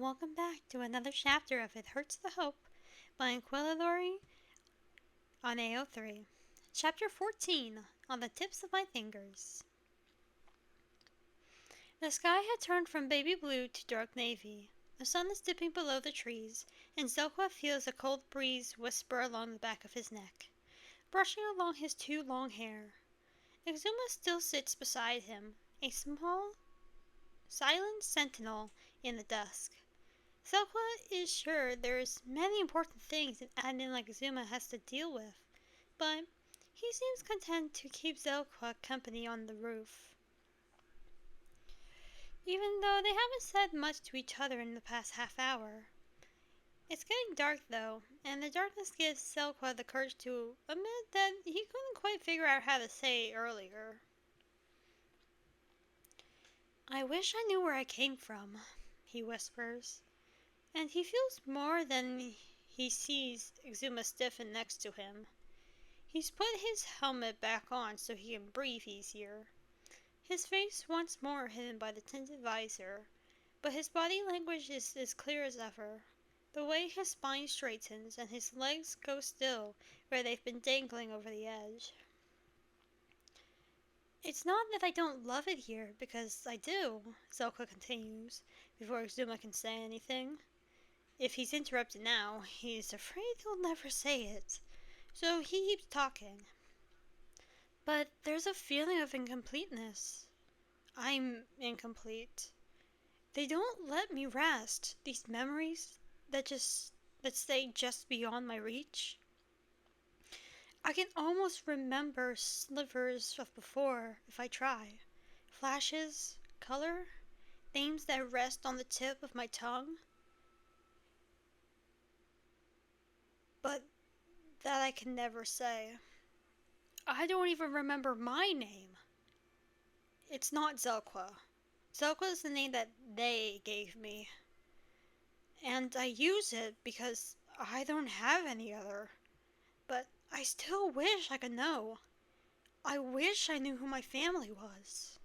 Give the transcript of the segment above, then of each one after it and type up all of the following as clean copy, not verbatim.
welcome back to another chapter of It Hurts the Hope by Inquilidori on AO3. Chapter 14, On the Tips of My Fingers. The sky had turned from baby blue to dark navy. The sun is dipping below the trees, and Zelqua feels a cold breeze whisper along the back of his neck, brushing along his too long hair. Exuma still sits beside him, a small, silent sentinel in the dusk. Zelqua is sure there's many important things an admin like Exuma has to deal with, but he seems content to keep Zelqua company on the roof. Even though they haven't said much to each other in the past half hour. It's getting dark though, and the darkness gives Zelqua the courage to admit that he couldn't quite figure out how to say earlier. "I wish I knew where I came from," he whispers. And he feels more than he sees Exuma stiffen next to him. He's put his helmet back on so he can breathe easier. His face once more hidden by the tinted visor, but his body language is as clear as ever. The way his spine straightens and his legs go still where they've been dangling over the edge. "It's not that I don't love it here, because I do," Zelqua continues, before Exuma can say anything. If he's interrupted now, he's afraid he'll never say it, so he keeps talking. "But there's a feeling of incompleteness. I'm incomplete. They don't let me rest, these memories that stay just beyond my reach. I can almost remember slivers of before if I try. Flashes, color, names that rest on the tip of my tongue. But that I can never say. I don't even remember my name. It's not Zelqua. Zelqua is the name that they gave me. And I use it because I don't have any other. But I still wish I could know. I wish I knew who my family was."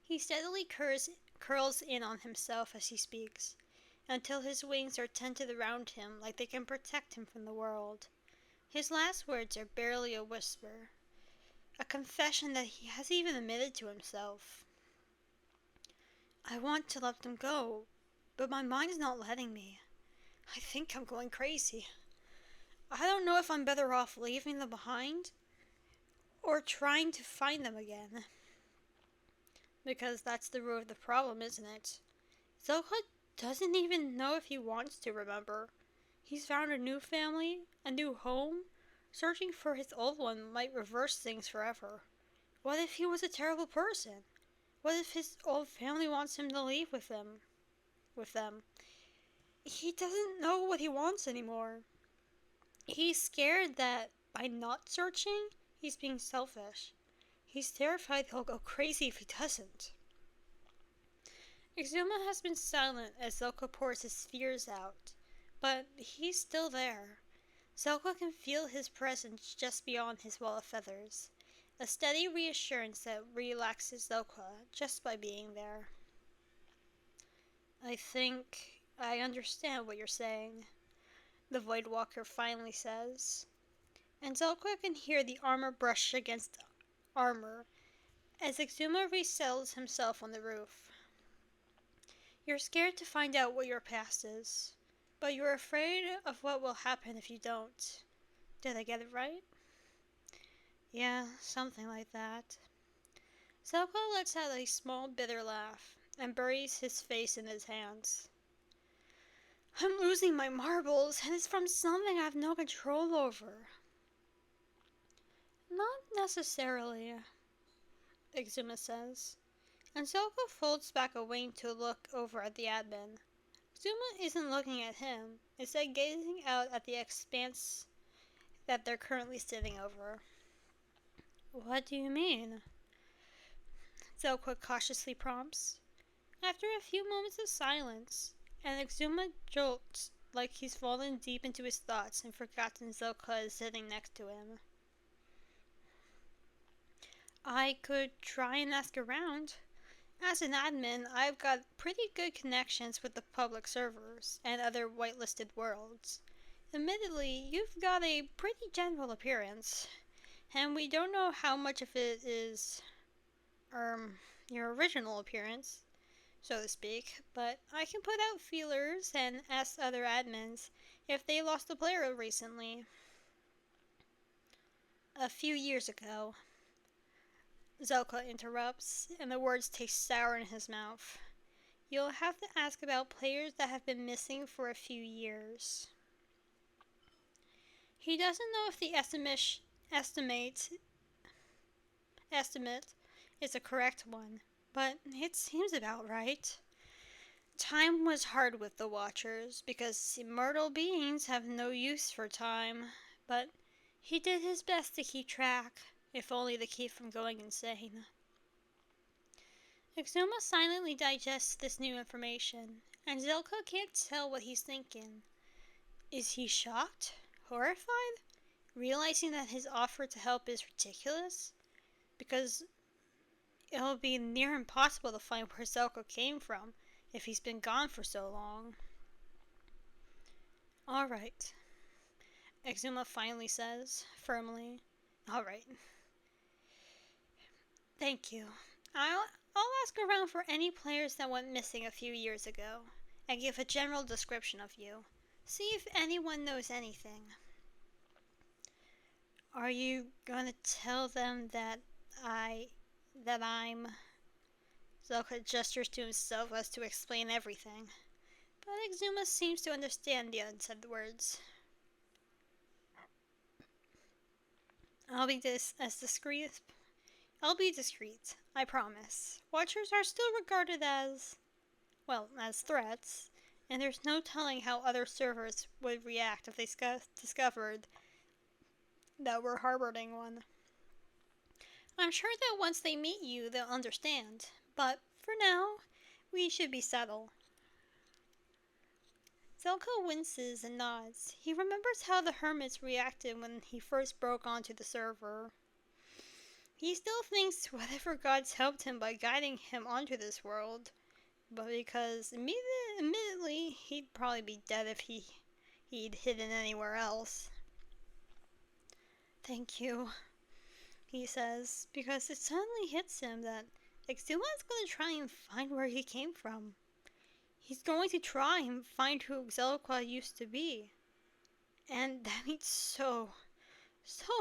He steadily curls in on himself as he speaks, until his wings are tented around him like they can protect him from the world. His last words are barely a whisper, a confession that he has even admitted to himself. "I want to let them go, but my mind is not letting me. I think I'm going crazy. I don't know if I'm better off leaving them behind or trying to find them again." Because that's the root of the problem, isn't it? Zelqua doesn't even know if he wants to remember. He's found a new family, a new home. Searching for his old one might reverse things forever. What if he was a terrible person? What if his old family wants him to leave with them? He doesn't know what he wants anymore. He's scared that by not searching, he's being selfish. He's terrified he'll go crazy if he doesn't. Exuma has been silent as Zelqua pours his fears out, but he's still there. Zelqua can feel his presence just beyond his wall of feathers, a steady reassurance that relaxes Zelqua just by being there. "I think I understand what you're saying," the Voidwalker finally says, and Zelqua can hear the armor brush against armor as Exuma resettles himself on the roof. "You're scared to find out what your past is, but you're afraid of what will happen if you don't. Did I get it right?" "Yeah, something like that." Zelqua lets out a small bitter laugh and buries his face in his hands. "I'm losing my marbles, and it's from something I have no control over." "Not necessarily," Exuma says, and Zelqua folds back a wing to look over at the admin. Exuma isn't looking at him, instead gazing out at the expanse that they're currently sitting over. "What do you mean?" Zelqua cautiously prompts. After a few moments of silence, and Exuma jolts like he's fallen deep into his thoughts and forgotten Zelqua is sitting next to him. "I could try and ask around. As an admin, I've got pretty good connections with the public servers and other whitelisted worlds. Admittedly, you've got a pretty general appearance, and we don't know how much of it is, your original appearance, so to speak, but I can put out feelers and ask other admins if they lost a player recently. A few years ago, Zelka interrupts, and the words taste sour in his mouth. You'll have to ask about players that have been missing for a few years. He doesn't know if the estimate is a correct one, but it seems about right. Time was hard with the Watchers because immortal beings have no use for time, but he did his best to keep track, if only to keep from going insane. Exuma silently digests this new information, and Zelka can't tell what he's thinking. Is he shocked? Horrified? Realizing that his offer to help is ridiculous? Because it'll be near impossible to find where Zelka came from if he's been gone for so long. Alright, Exuma finally says, firmly. Alright. Thank you. I'll ask around for any players that went missing a few years ago, and give a general description of you. See if anyone knows anything. Are you gonna tell them that I'm... Zelka gestures to himself as to explain everything, but Exuma seems to understand the unsaid words. I'll be discreet, I promise. Watchers are still regarded as threats, and there's no telling how other servers would react if they discovered that we're harboring one. I'm sure that once they meet you, they'll understand, but for now, we should be settled. Zelka winces and nods. He remembers how the hermits reacted when he first broke onto the server. He still thinks whatever gods helped him by guiding him onto this world, but because admittedly he'd probably be dead if he'd hidden anywhere else. Thank you, he says, because it suddenly hits him that Exuma is going to try and find where he came from. He's going to try and find who Zelka used to be. And that means so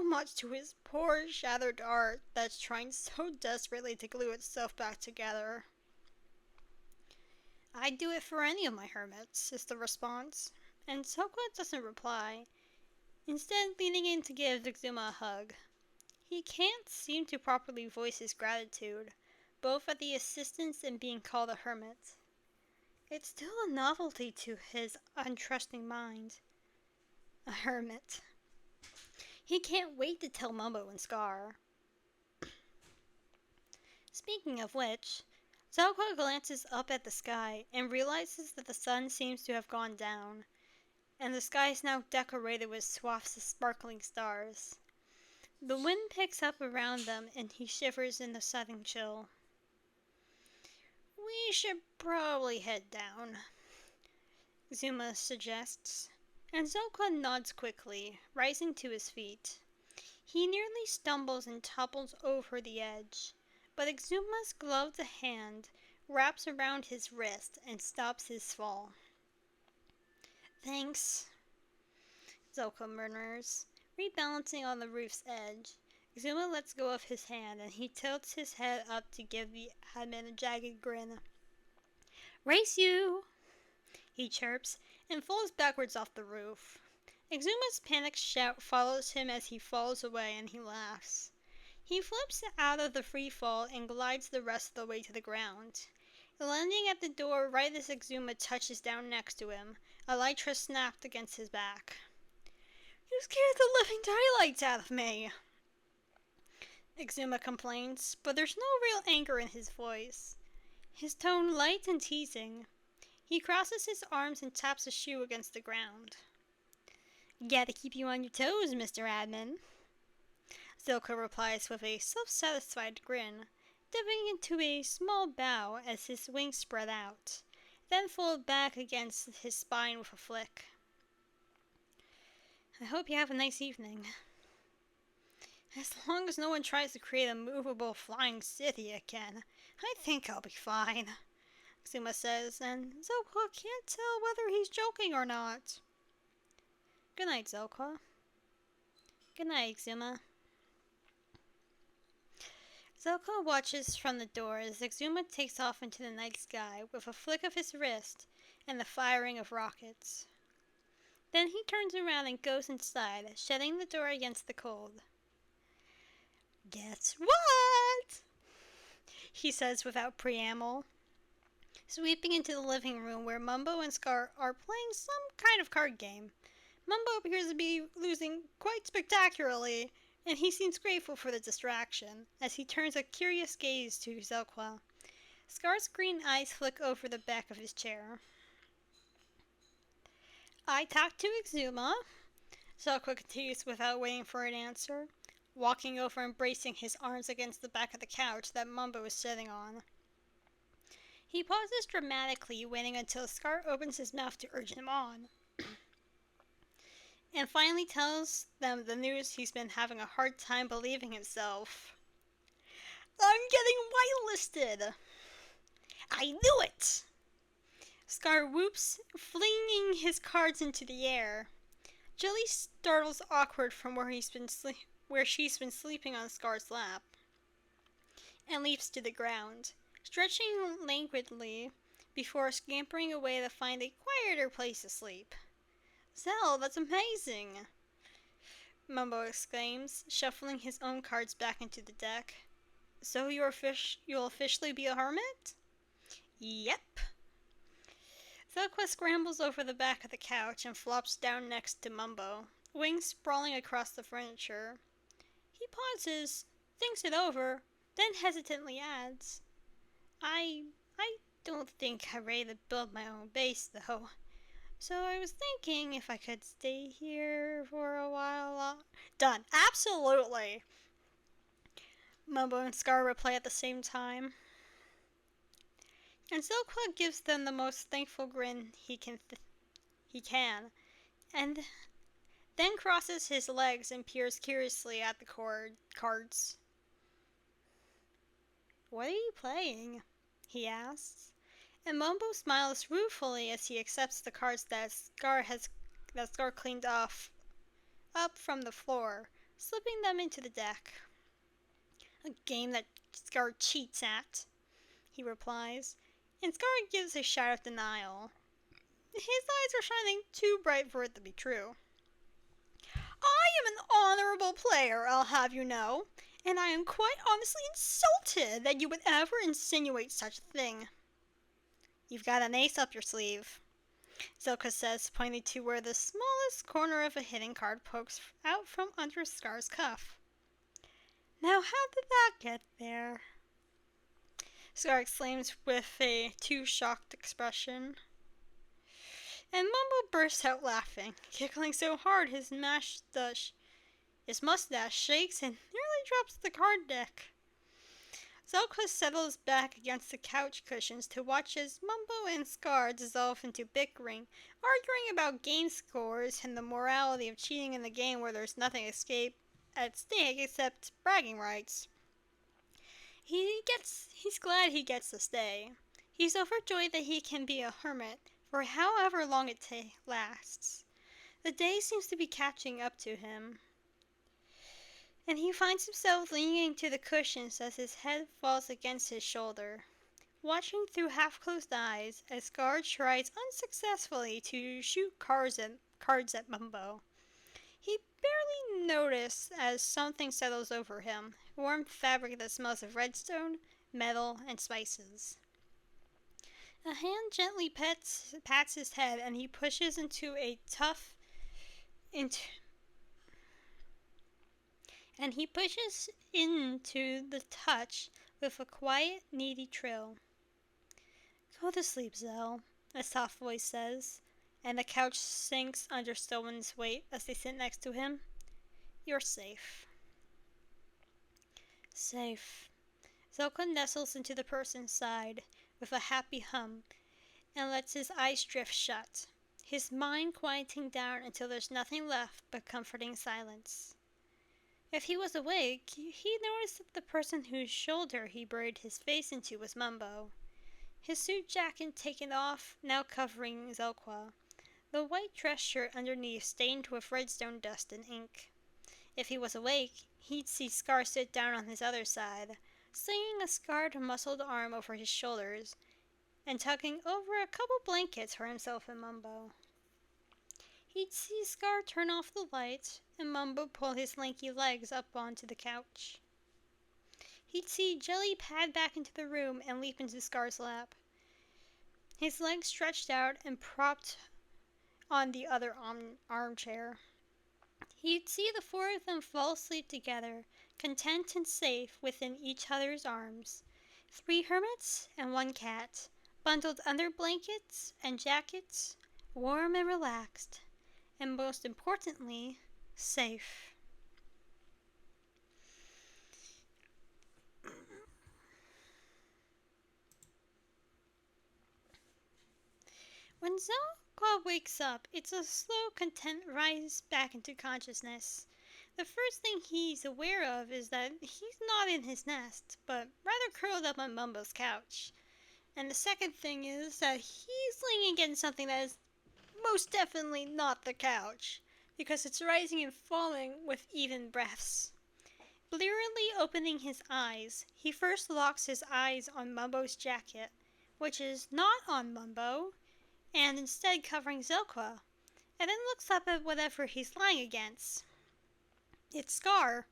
much to his poor, shattered art that's trying so desperately to glue itself back together. I'd do it for any of my hermits, is the response, and Zelka doesn't reply, instead leaning in to give Exuma a hug. He can't seem to properly voice his gratitude, both at the assistance and being called a hermit. It's still a novelty to his untrusting mind. A hermit. He can't wait to tell Mumbo and Scar. Speaking of which, Zelka glances up at the sky and realizes that the sun seems to have gone down, and the sky is now decorated with swaths of sparkling stars. The wind picks up around them and he shivers in the sudden chill. We should probably head down, Zuma suggests, and Zelka nods quickly, rising to his feet. He nearly stumbles and topples over the edge, but Exuma's gloved hand wraps around his wrist and stops his fall. Thanks, Zelka murmurs, rebalancing on the roof's edge. Exuma lets go of his hand and he tilts his head up to give the admin a jagged grin. Race you! He chirps and falls backwards off the roof. Exuma's panicked shout follows him as he falls away and he laughs. He flips out of the free fall and glides the rest of the way to the ground. Landing at the door right as Exuma touches down next to him, Elytra snapped against his back. You scared the living daylights out of me! Exuma complains, but there's no real anger in his voice. His tone light and teasing. He crosses his arms and taps a shoe against the ground. Gotta keep you on your toes, Mr. Admin. Zelka replies with a self-satisfied grin, dipping into a small bow as his wings spread out, then fold back against his spine with a flick. I hope you have a nice evening. As long as no one tries to create a movable flying city again, I think I'll be fine, Exuma says, and Zelkwa can't tell whether he's joking or not. Good night, Zelkwa. Good night, Exuma. Zelkwa watches from the door as Exuma takes off into the night sky with a flick of his wrist and the firing of rockets. Then he turns around and goes inside, shutting the door against the cold. Guess what? He says without preamble, sweeping into the living room where Mumbo and Scar are playing some kind of card game. Mumbo appears to be losing quite spectacularly, and he seems grateful for the distraction as he turns a curious gaze to Zelkwa. Scar's green eyes flick over the back of his chair. I talked to Exuma, Zelkwa continues without waiting for an answer, walking over and bracing his arms against the back of the couch that Mumbo is sitting on. He pauses dramatically, waiting until Scar opens his mouth to urge him on, and finally tells them the news he's been having a hard time believing himself. I'm getting whitelisted! I knew it! Scar whoops, flinging his cards into the air. Jelly startles awkward from where she's been sleeping on Scar's lap, and leaps to the ground, stretching languidly before scampering away to find a quieter place to sleep. Zell, that's amazing! Mumbo exclaims, shuffling his own cards back into the deck. So you'll officially be a hermit? Yep. Zelkwa scrambles over the back of the couch and flops down next to Mumbo, wings sprawling across the furniture. He pauses, thinks it over, then hesitantly adds, I don't think I'm ready to build my own base, though. So I was thinking if I could stay here for a while. Done. Absolutely. Mumbo and Scar reply at the same time. And Zelkwa gives them the most thankful grin he can, and then crosses his legs and peers curiously at the cards. What are you playing? He asks, and Mumbo smiles ruefully as he accepts the cards that Scar cleaned up from the floor, slipping them into the deck. A game that Scar cheats at, he replies, and Scar gives a shout of denial. His eyes are shining too bright for it to be true. I am an honorable player, I'll have you know, and I am quite honestly insulted that you would ever insinuate such a thing. You've got an ace up your sleeve, Zelkwa says, pointing to where the smallest corner of a hidden card pokes out from under Scar's cuff. Now how did that get there? Scar exclaims with a too shocked expression. And Mumbo bursts out laughing, giggling so hard his mustache shakes and nearly drops the card deck. Zelkwa settles back against the couch cushions to watch as Mumbo and Scar dissolve into bickering, arguing about game scores and the morality of cheating in the game where there's nothing at stake except bragging rights. He's glad he gets to stay. He's overjoyed that he can be a hermit for however long it lasts. The day seems to be catching up to him, and he finds himself leaning into the cushions as his head falls against his shoulder, watching through half-closed eyes as Scar tries unsuccessfully to shoot cards at Mumbo. He barely notices as something settles over him, warm fabric that smells of redstone, metal, and spices. A hand gently pats his head, and he pushes into the touch with a quiet, needy trill. Go to sleep, Zell, a soft voice says, and the couch sinks under Stillman's weight as they sit next to him. You're safe. Safe, Zelka nestles into the person's side with a happy hum and lets his eyes drift shut, his mind quieting down until there's nothing left but comforting silence. If he was awake, he noticed that the person whose shoulder he buried his face into was Mumbo, his suit jacket taken off, now covering Zelqua, the white dress shirt underneath stained with redstone dust and ink. If he was awake, he'd see Scar sit down on his other side, slinging a scarred, muscled arm over his shoulders, and tucking over a couple blankets for himself and Mumbo. He'd see Scar turn off the light, and Mumbo pull his lanky legs up onto the couch. He'd see Jelly pad back into the room and leap into Scar's lap, his legs stretched out and propped on the other armchair. He'd see the four of them fall asleep together, content and safe within each other's arms. 3 hermits and 1 cat, bundled under blankets and jackets, warm and relaxed, and most importantly, safe. When Zelqua wakes up, it's a slow, content rise back into consciousness. The first thing he's aware of is that he's not in his nest, but rather curled up on Mumbo's couch. And the second thing is that he's leaning against something that is most definitely not the couch, because it's rising and falling with even breaths. Blearily opening his eyes, he first locks his eyes on Mumbo's jacket, which is not on Mumbo, and instead covering Zelqua, and then looks up at whatever he's lying against. It's Scar.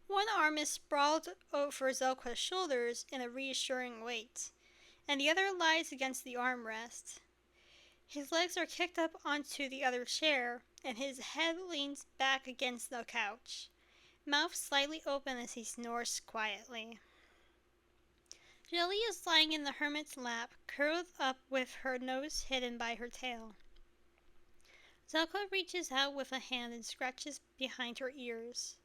One arm is sprawled over Zelqua's shoulders in a reassuring weight, and the other lies against the armrest. His legs are kicked up onto the other chair, and his head leans back against the couch, mouth slightly open as he snores quietly. Jelly is lying in the hermit's lap, curled up with her nose hidden by her tail. Zelqua reaches out with a hand and scratches behind her ears.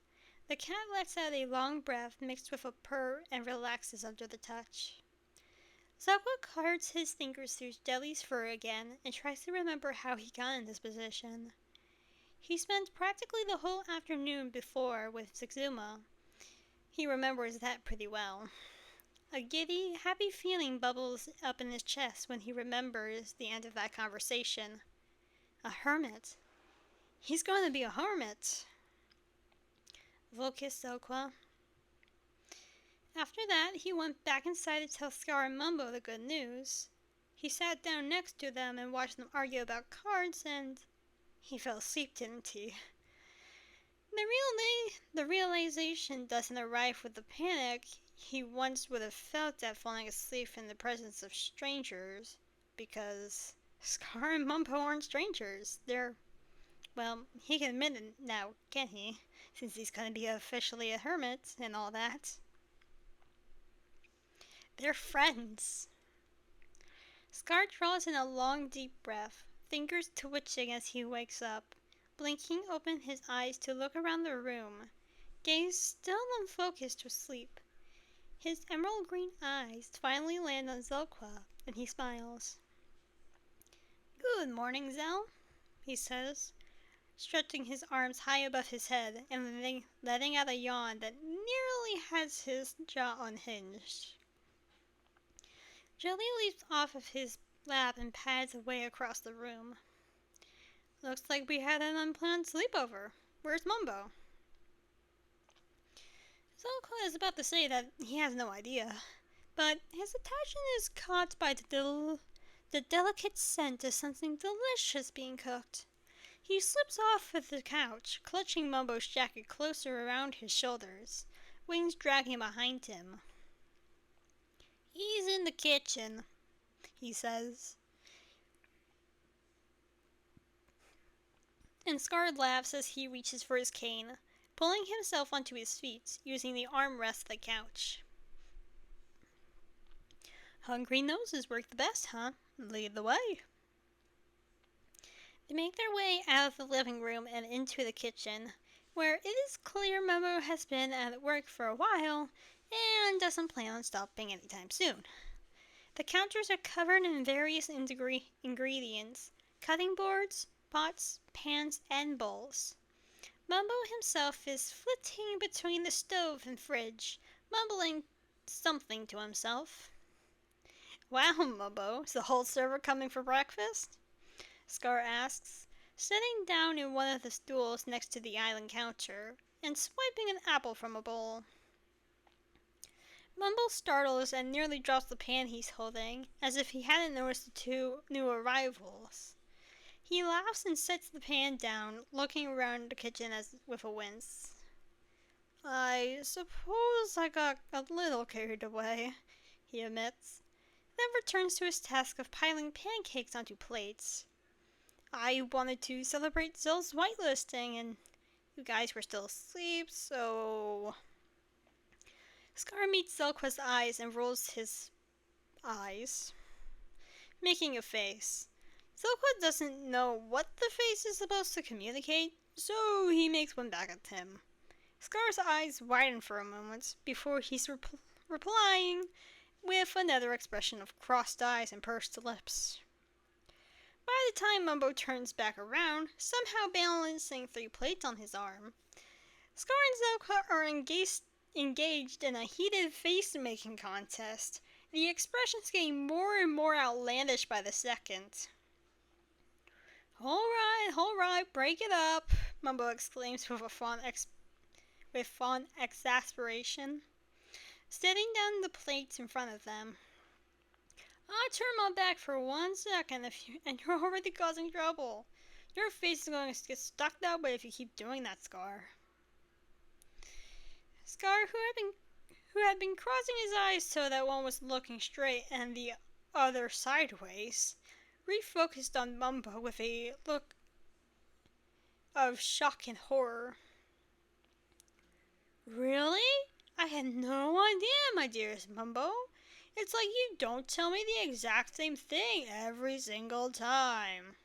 The cat lets out a long breath mixed with a purr and relaxes under the touch. Zelqua cards his fingers through Jelly's fur again and tries to remember how he got in this position. He spent practically the whole afternoon before with Zixuma. He remembers that pretty well. A giddy, happy feeling bubbles up in his chest when he remembers the end of that conversation. A hermit. He's going to be a hermit. Volkis Zelqua. After that, he went back inside to tell Scar and Mumbo the good news. He sat down next to them and watched them argue about cards, and he fell asleep, didn't he? The realization doesn't arrive with the panic he once would have felt at falling asleep in the presence of strangers, because Scar and Mumbo aren't strangers. Well, he can admit it now, can't he? Since he's gonna be officially a hermit and all that. They're friends. Scar draws in a long, deep breath, fingers twitching as he wakes up, blinking open his eyes to look around the room, gaze still unfocused with sleep. His emerald green eyes finally land on Zelqua, and he smiles. "Good morning, Zel," he says, stretching his arms high above his head and letting out a yawn that nearly has his jaw unhinged. Jelly leaps off of his lap and pads away across the room. "Looks like we had an unplanned sleepover. Where's Mumbo?" Zelqua is about to say that he has no idea, but his attention is caught by the delicate scent of something delicious being cooked. He slips off of the couch, clutching Mumbo's jacket closer around his shoulders, wings dragging behind him. "He's in the kitchen," he says. And Scar laughs as he reaches for his cane, pulling himself onto his feet, using the armrest of the couch. "Hungry noses work the best, huh? Lead the way." They make their way out of the living room and into the kitchen, where it is clear Mumbo has been at work for a while and doesn't plan on stopping anytime soon. The counters are covered in various ingredients, cutting boards, pots, pans, and bowls. Mumbo himself is flitting between the stove and fridge, mumbling something to himself. Wow, Mumbo, is the whole server coming for breakfast? Scar asks, sitting down in one of the stools next to the island counter and swiping an apple from a bowl. Mumble startles and nearly drops the pan he's holding, as if he hadn't noticed the two new arrivals. He laughs and sets the pan down, looking around the kitchen with a wince. I suppose I got a little carried away, he admits, then returns to his task of piling pancakes onto plates. I wanted to celebrate Zill's whitelisting, and you guys were still asleep, so... Scar meets Zelqua's eyes and rolls his eyes, making a face. Zelqua doesn't know what the face is supposed to communicate, so he makes one back at him. Scar's eyes widen for a moment before he's replying with another expression of crossed eyes and pursed lips. By the time Mumbo turns back around, somehow balancing 3 plates on his arm, Scar and Zelqa are engaged in a heated face-making contest, the expressions getting more and more outlandish by the second. All right, break it up, Mumbo exclaims with fond exasperation, setting down the plates in front of them. I'll turn my back for 1 second and you're already causing trouble. Your face is going to get stuck that way if you keep doing that, Scar. Scar, who had been crossing his eyes so that one was looking straight and the other sideways, refocused on Mumbo with a look of shock and horror. Really? I had no idea, my dearest Mumbo. It's like you don't tell me the exact same thing every single time.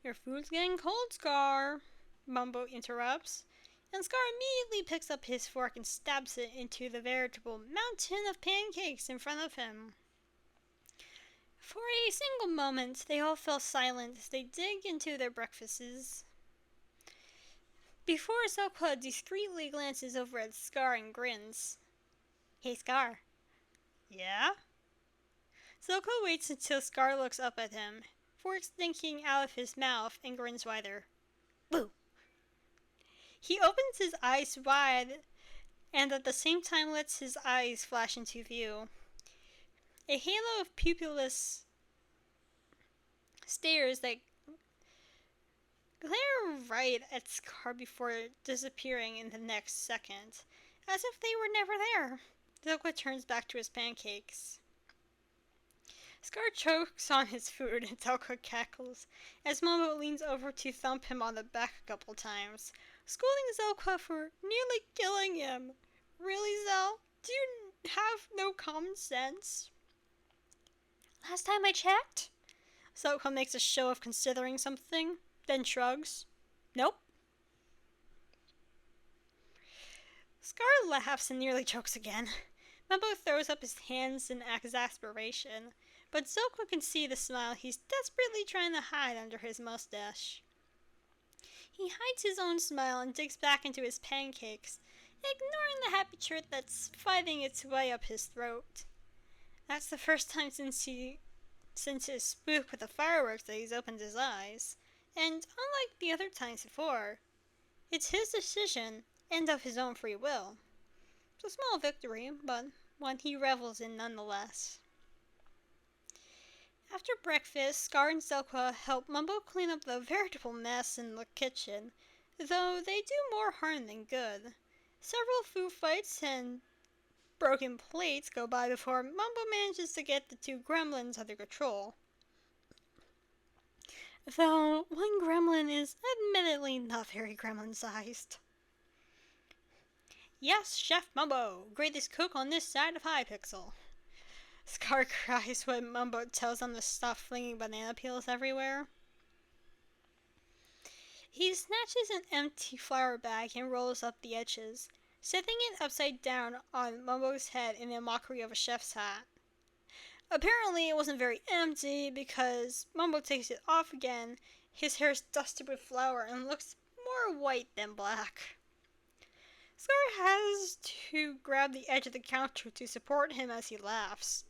Your food's getting cold, Scar, Mumbo interrupts, and Scar immediately picks up his fork and stabs it into the veritable mountain of pancakes in front of him. For a single moment, they all fell silent as they dig into their breakfasts. Before Zelqa discreetly glances over at Scar and grins. Hey, Scar. Yeah? Zelqa waits until Scar looks up at him, fork stinking out of his mouth, and grins wider. Boo! He opens his eyes wide and at the same time lets his eyes flash into view. A halo of pupilless stares that glare right at Scar before disappearing in the next second, as if they were never there. Zelqa turns back to his pancakes. Scar chokes on his food and Zelqa cackles as Mumbo leans over to thump him on the back a couple times, scolding Zelqa for nearly killing him. Really, Zel? Do you have no common sense? Last time I checked? Zelqa makes a show of considering something, then shrugs. Nope. Scar laughs and nearly chokes again. Mumbo throws up his hands in exasperation, but Zelqa can see the smile he's desperately trying to hide under his mustache. He hides his own smile and digs back into his pancakes, ignoring the happy chirp that's fighting its way up his throat. That's the first time since his spook with the fireworks that he's opened his eyes, and unlike the other times before, it's his decision and of his own free will. It's a small victory, but one he revels in nonetheless. After breakfast, Scar and Zelqa help Mumbo clean up the veritable mess in the kitchen, though they do more harm than good. Several food fights and broken plates go by before Mumbo manages to get the 2 gremlins under control. Though one gremlin is admittedly not very gremlin-sized. Yes, Chef Mumbo, greatest cook on this side of Hypixel. Scar cries when Mumbo tells him to stop flinging banana peels everywhere. He snatches an empty flour bag and rolls up the edges, setting it upside down on Mumbo's head in a mockery of a chef's hat. Apparently, it wasn't very empty because Mumbo takes it off again. His hair is dusted with flour and looks more white than black. Scar has to grab the edge of the counter to support him as he laughs,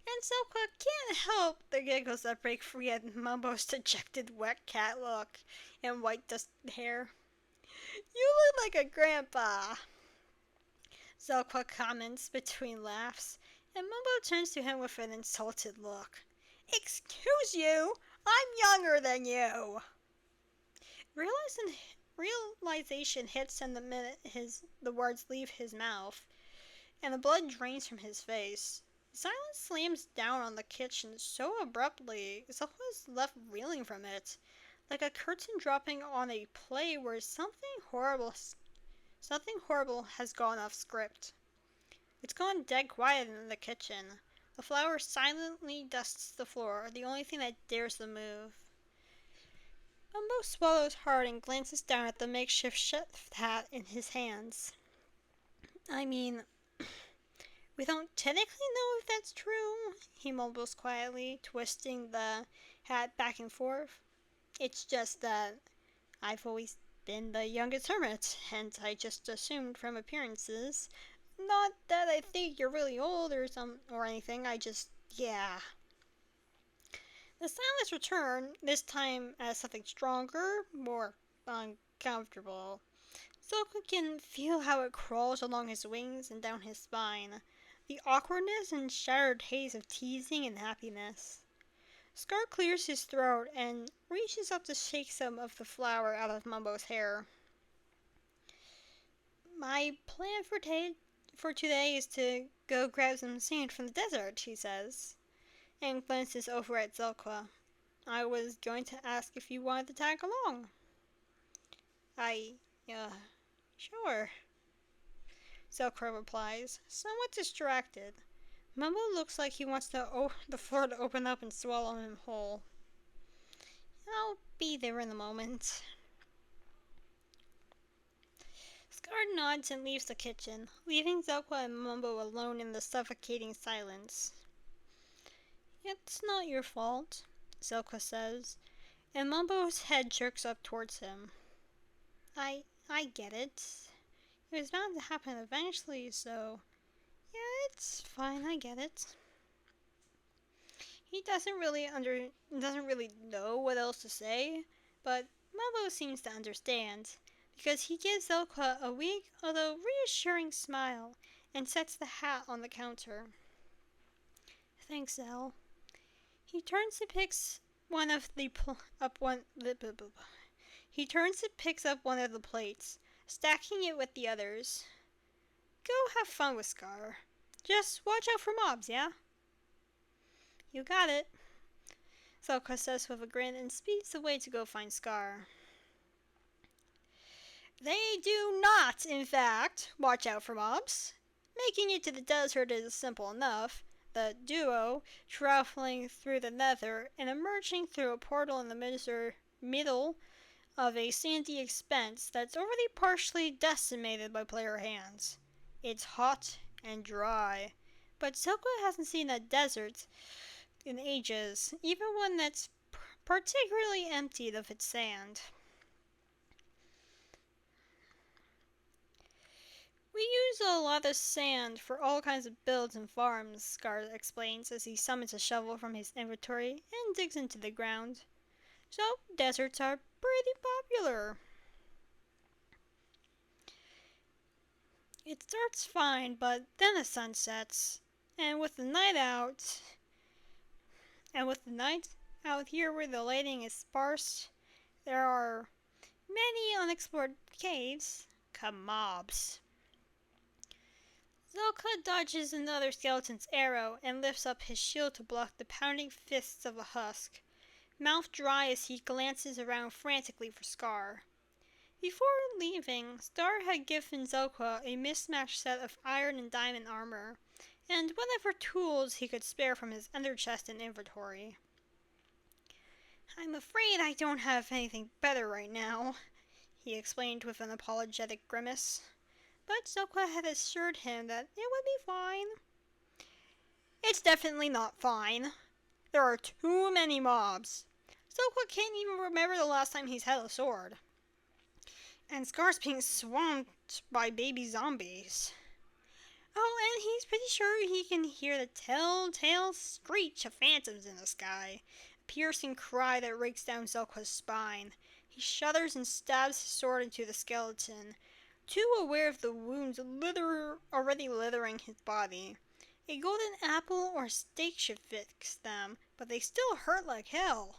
and Silka can't help the giggles that break free at Mumbo's dejected wet cat look and white dusted hair. "You look like a grandpa," Zelqua comments between laughs, and Mumbo turns to him with an insulted look. "Excuse you, I'm younger than you." Realization hits him the minute the words leave his mouth, and the blood drains from his face. Silence slams down on the kitchen so abruptly, Zelqua is left reeling from it, like a curtain dropping on a play where something horrible has gone off script. It's gone dead quiet in the kitchen. The flour silently dusts the floor, the only thing that dares to move. Mumbo swallows hard and glances down at the makeshift chef hat in his hands. "I mean, we don't technically know if that's true," he mumbles quietly, twisting the hat back and forth. "It's just that I've always been the youngest hermit, and I just assumed from appearances. Not that I think you're really old or anything, yeah." The silence returned, this time as something stronger, more uncomfortable. Silka can feel how it crawls along his wings and down his spine, the awkwardness and shattered haze of teasing and happiness. Scar clears his throat and reaches up to shake some of the flour out of Mumbo's hair. "My plan for today is to go grab some sand from the desert," he says, and glances over at Zelqua. "I was going to ask if you wanted to tag along." "I, sure," Zelqua replies, somewhat distracted. Mumbo looks like he wants the floor to open up and swallow him whole. "I'll be there in a moment." Scar nods and leaves the kitchen, leaving Zelqua and Mumbo alone in the suffocating silence. "It's not your fault," Zelqua says, and Mumbo's head jerks up towards him. I get it. It was bound to happen eventually, so yeah, it's fine, I get it." He doesn't really know what else to say, but Mumbo seems to understand, because he gives Zelqua a weak, although reassuring smile, and sets the hat on the counter. "Thanks, Zel." He turns and picks one of the picks up one of the plates, stacking it with the others. "Go have fun with Scar. Just watch out for mobs, yeah?" "You got it," Zelqua says with a grin and speeds away to go find Scar. They do not, in fact, watch out for mobs. Making it to the desert is simple enough. The duo, traveling through the nether and emerging through a portal in the middle of a sandy expanse that's already partially decimated by player hands. It's hot and dry, but Silqua hasn't seen a desert in ages, even one that's particularly emptied of its sand. "We use a lot of sand for all kinds of builds and farms," Scar explains as he summons a shovel from his inventory and digs into the ground. "So, deserts are pretty popular." It starts fine, but then the sun sets, and with the night out here where the lighting is sparse, there are many unexplored caves. Come mobs. Zelka dodges another skeleton's arrow and lifts up his shield to block the pounding fists of a husk, mouth dry as he glances around frantically for Scar. Before leaving, Star had given Zelka a mismatched set of iron and diamond armor, and whatever tools he could spare from his underchest and inventory. "I'm afraid I don't have anything better right now," he explained with an apologetic grimace. but Zokwa had assured him that it would be fine. It's definitely not fine. There are too many mobs. Zokwa can't even remember the last time he's held a sword. And Scar's being swamped by baby zombies. Oh, and he's pretty sure he can hear the telltale screech of phantoms in the sky, a piercing cry that rakes down Zelkwa's spine. He shudders and stabs his sword into the skeleton, too aware of the wounds already littering his body. A golden apple or steak should fix them, but they still hurt like hell.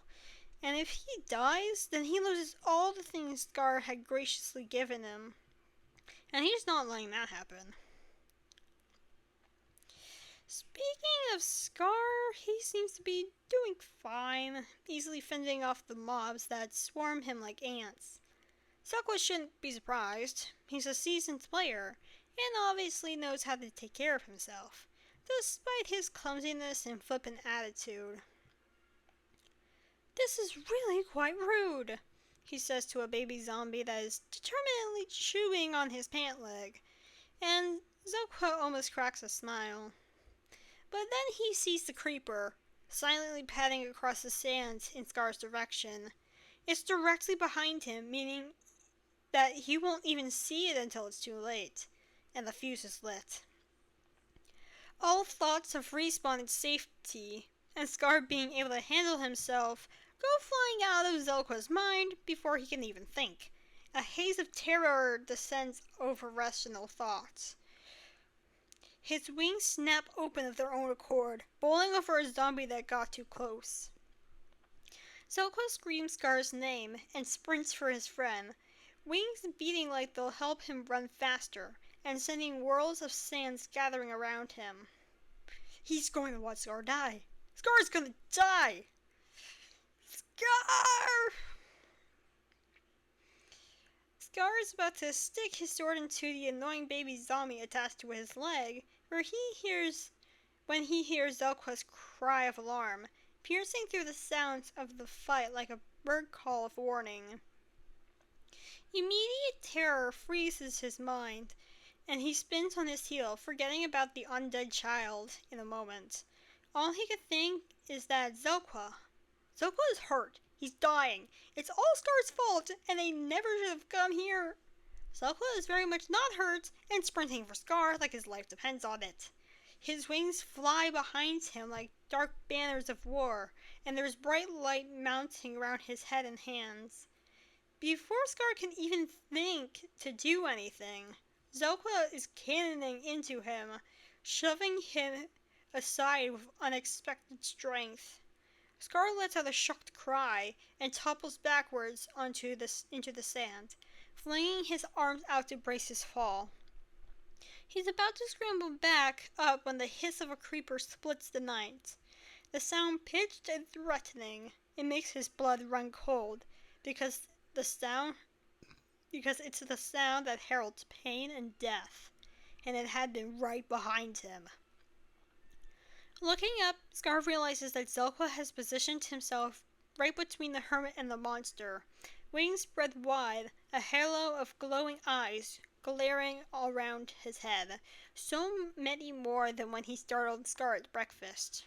And if he dies, then he loses all the things Scar had graciously given him. And he's not letting that happen. Speaking of Scar, he seems to be doing fine, easily fending off the mobs that swarm him like ants. Zokwa shouldn't be surprised. He's a seasoned player, and obviously knows how to take care of himself, despite his clumsiness and flippant attitude. "This is really quite rude," he says to a baby zombie that is determinedly chewing on his pant leg, and Zokwa almost cracks a smile. But then he sees the creeper, silently padding across the sand in Scar's direction. It's directly behind him, meaning that he won't even see it until it's too late, and the fuse is lit. All thoughts of respawn and safety, and Scar being able to handle himself, go flying out of Zelkwa's mind before he can even think. A haze of terror descends over rational thoughts. His wings snap open of their own accord, bowling over a zombie that got too close. Zelkwa screams Scar's name and sprints for his friend, wings beating like they'll help him run faster, and sending whirls of sand gathering around him. He's going to watch Scar die. Scar's gonna die! Scar! Scar is about to stick his sword into the annoying baby zombie attached to his leg, when he hears Zelkwa's cry of alarm, piercing through the sounds of the fight like a bird call of warning. Immediate terror freezes his mind, and he spins on his heel, forgetting about the undead child in a moment. All he can think is that Zelkwa is hurt. He's dying. It's all Scar's fault, and they never should have come here. Zelkwa is very much not hurt and sprinting for Scar like his life depends on it. His wings fly behind him like dark banners of war, and there's bright light mounting around his head and hands. Before Scar can even think to do anything, Zelkwa is cannoning into him, shoving him aside with unexpected strength. Scar lets out a shocked cry and topples backwards into the sand, flinging his arms out to brace his fall. He's about to scramble back up when the hiss of a creeper splits the night. The sound pitched and threatening. It makes his blood run cold, because it's the sound that heralds pain and death, and it had been right behind him. Looking up, Scar realizes that Zelkwa has positioned himself right between the hermit and the monster, wings spread wide, a halo of glowing eyes glaring all around his head, so many more than when he startled Scar at breakfast.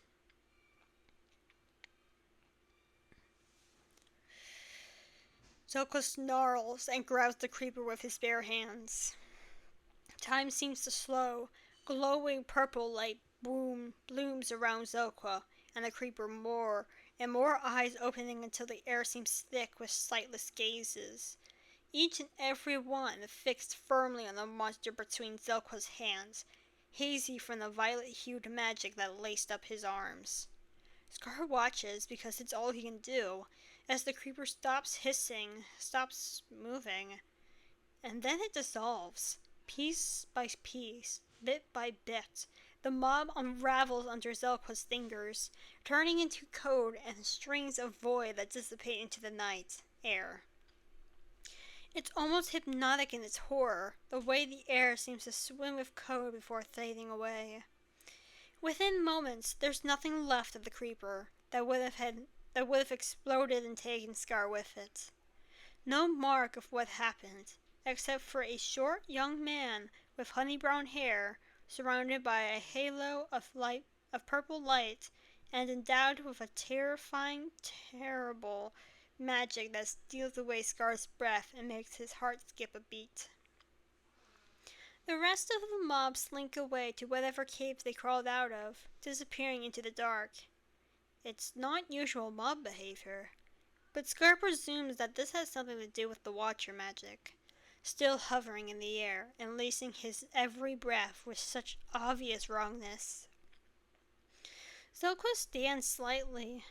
Zelkwa snarls and grabs the creeper with his bare hands. Time seems to slow. Glowing purple light blooms around Zelkwa and the creeper, more and more eyes opening until the air seems thick with sightless gazes, each and every one fixed firmly on the monster between Zelkwa's hands, hazy from the violet-hued magic that laced up his arms. Scar watches because it's all he can do, as the creeper stops hissing, stops moving, and then it dissolves, piece by piece, bit by bit. The mob unravels under Zelkwa's fingers, turning into code and strings of void that dissipate into the night air. It's almost hypnotic in its horror, the way the air seems to swim with code before fading away. Within moments, there's nothing left of the creeper that would have exploded and taken Scar with it. No mark of what happened, except for a short young man with honey brown hair, surrounded by a halo of purple light, and endowed with a terrifying, terrible magic that steals away Scar's breath and makes his heart skip a beat. The rest of the mob slink away to whatever cave they crawled out of, disappearing into the dark. It's not usual mob behavior, but Scar presumes that this has something to do with the Watcher magic, still hovering in the air and lacing his every breath with such obvious wrongness. Zelko stands silently,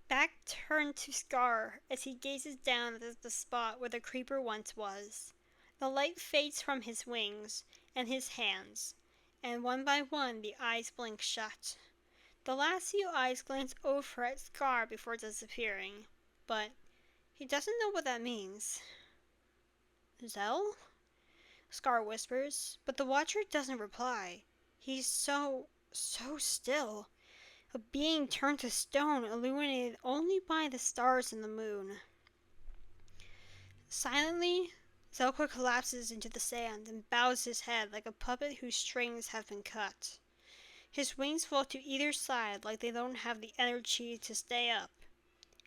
back turned to Scar as he gazes down at the spot where the creeper once was. The light fades from his wings and his hands, and one by one the eyes blink shut. The last few eyes glance over at Scar before disappearing, but he doesn't know what that means. Zell? Scar whispers, but the Watcher doesn't reply. He's so still. A being turned to stone, illuminated only by the stars and the moon. Silently, Zelko collapses into the sand and bows his head like a puppet whose strings have been cut. His wings fall to either side like they don't have the energy to stay up,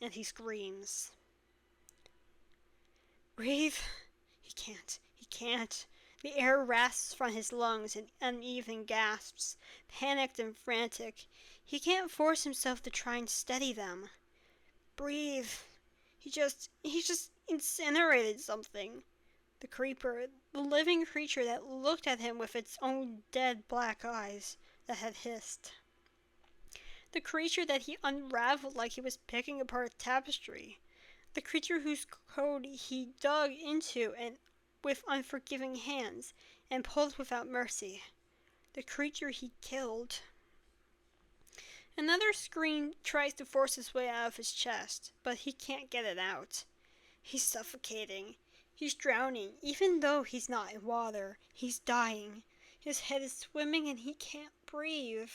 and he screams. Breathe. He can't. The air rasps from his lungs in uneven gasps, panicked and frantic. He can't force himself to try and steady them. Breathe. He just incinerated something. The creeper, the living creature that looked at him with its own dead black eyes that had hissed. The creature that he unraveled like he was picking apart a tapestry. The creature whose code he dug into and with unforgiving hands and pulled without mercy. The creature he killed. Another scream tries to force its way out of his chest, but he can't get it out. He's suffocating. He's drowning, even though he's not in water. He's dying. His head is swimming and he can't breathe.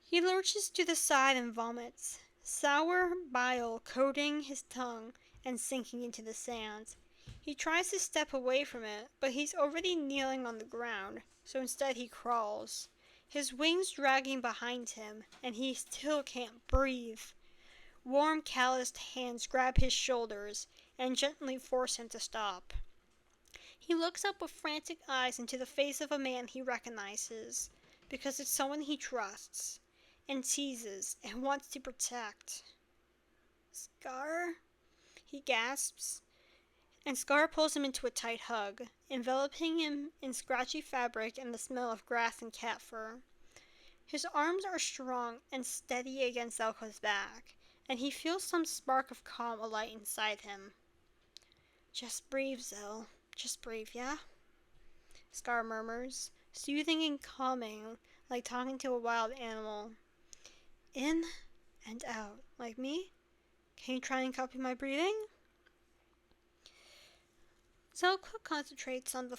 He lurches to the side and vomits, sour bile coating his tongue and sinking into the sand. He tries to step away from it, but he's already kneeling on the ground, so instead he crawls, his wings dragging behind him, and he still can't breathe. Warm, calloused hands grab his shoulders and gently force him to stop. He looks up with frantic eyes into the face of a man he recognizes, because it's someone he trusts, and teases, and wants to protect. Scar? He gasps, and Scar pulls him into a tight hug, enveloping him in scratchy fabric and the smell of grass and cat fur. His arms are strong and steady against Zelko's back, and he feels some spark of calm alight inside him. Just breathe, Zell. Just breathe, yeah? Scar murmurs, soothing and calming, like talking to a wild animal. In and out, like me? Can you try and copy my breathing? Zelko concentrates on the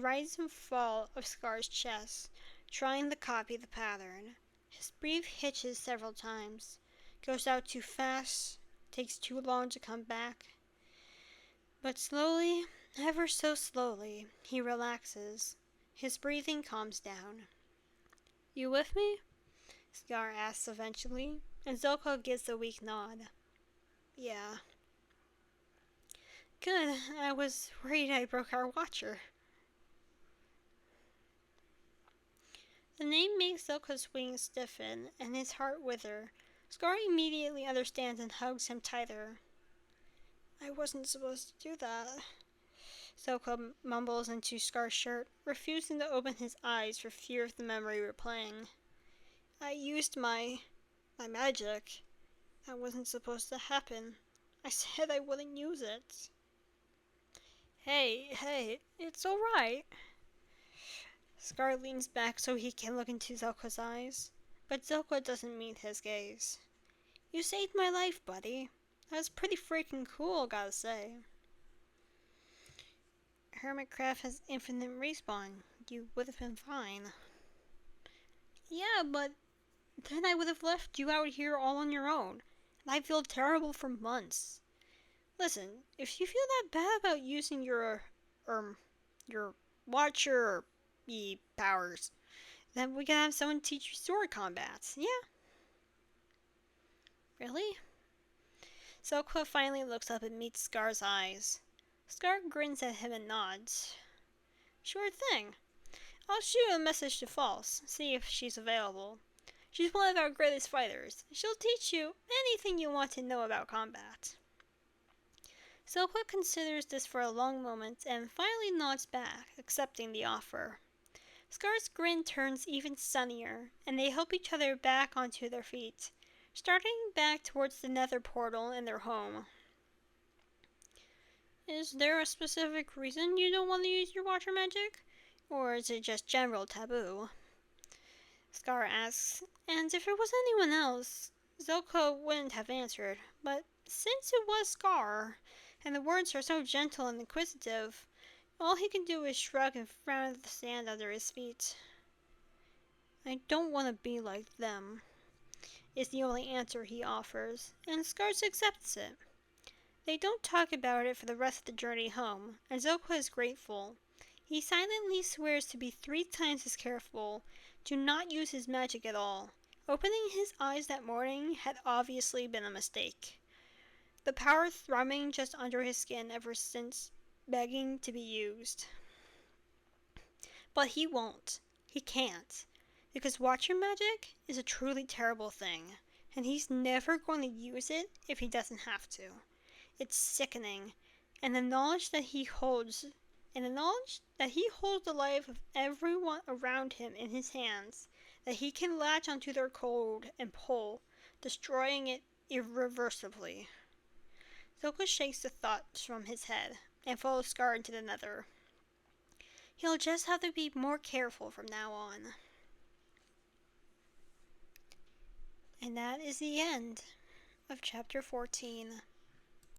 rise and fall of Scar's chest, trying to copy the pattern. His breath hitches several times, goes out too fast, takes too long to come back. But slowly, ever so slowly, he relaxes. His breathing calms down. You with me? Scar asks eventually, and Zelko gives a weak nod. Yeah. Good, I was worried I broke our Watcher. The name makes Zelko's wings stiffen and his heart wither. Scar immediately understands and hugs him tighter. I wasn't supposed to do that. Zelko mumbles into Scar's shirt, refusing to open his eyes for fear of the memory replaying. I used my magic. That wasn't supposed to happen. I said I wouldn't use it. Hey, it's alright. Scar leans back so he can look into Zelko's eyes, but Zelko doesn't meet his gaze. You saved my life, buddy. That's pretty freaking cool, gotta say. Hermitcraft has infinite respawn. You would have been fine. Yeah, but then I would have left you out here all on your own, and I feel terrible for months. Listen, if you feel that bad about using your watcher or powers, then we can have someone teach you sword combat. Yeah, really? Zilkwa finally looks up and meets Scar's eyes. Scar grins at him and nods. Sure thing. I'll shoot a message to False, see if she's available. She's one of our greatest fighters. She'll teach you anything you want to know about combat. Zilkwa considers this for a long moment and finally nods back, accepting the offer. Scar's grin turns even sunnier, and they help each other back onto their feet, starting back towards the nether portal in their home. Is there a specific reason you don't want to use your water magic? Or is it just general taboo? Scar asks, and if it was anyone else, Zilkwa wouldn't have answered, but since it was Scar, and the words are so gentle and inquisitive, all he can do is shrug and frown at the sand under his feet. I don't want to be like them, is the only answer he offers, and Scar accepts it. They don't talk about it for the rest of the journey home, and Zilkwa is grateful. He silently swears to be 3 times as careful, to not use his magic at all. Opening his eyes that morning had obviously been a mistake. The power thrumming just under his skin ever since, begging to be used. But he won't. He can't. Because Watcher magic is a truly terrible thing, and he's never going to use it if he doesn't have to. It's sickening, and the knowledge that he holds the life of everyone around him in his hands, that he can latch onto their cold and pull, destroying it irreversibly. Zilkwa shakes the thoughts from his head and follows Scar into the nether. He'll just have to be more careful from now on. And that is the end of chapter 14.